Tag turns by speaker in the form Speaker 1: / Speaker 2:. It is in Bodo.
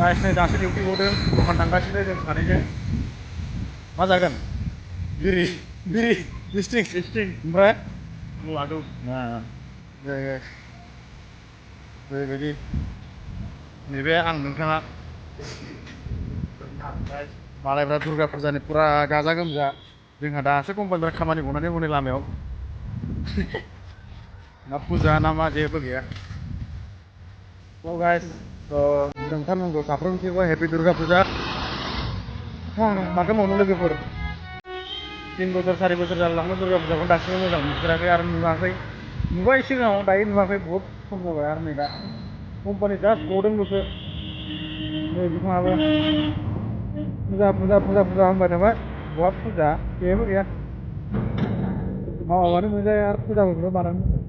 Speaker 1: गाइस नै दासो डिउटि गदों दखान थांगासिनो जों सानैजों मा जागोन बिरि बिरि लिस्टिं ओमफ्राय
Speaker 2: लादु
Speaker 1: बेबायदि नैबे आं नोंथाङा मालायफ्रा दुर्गा फुजानि फुरा गाजा गोमजा जोंहा दासो कम्पानिनिफ्राय खामानि गनानै हनै लामायाव ना फुजा ना मा जेबो गैया So guys, नोंथांमोनखौ साफ्रोमथिंबो हेपि दुर्गा फुजा माथो मावनो लोगोफोर 3 बोसोर 4 बोसोर जालांबाय दुर्गा फुजाखौ दासिमबो मोजां नुफेराखै आरो नुवाखै नुबाय सिगाङाव दायो नुवाखै बहुत सम जाबाय आरो नै दा कम्पानि जास्ट गदोंल'सो नै बिथाङाबो फुजा होनबाय थाबाय बहा फुजा जेबो गैया मावाबानो मोनजाया आरो फुजाफोरखौल' बानायनो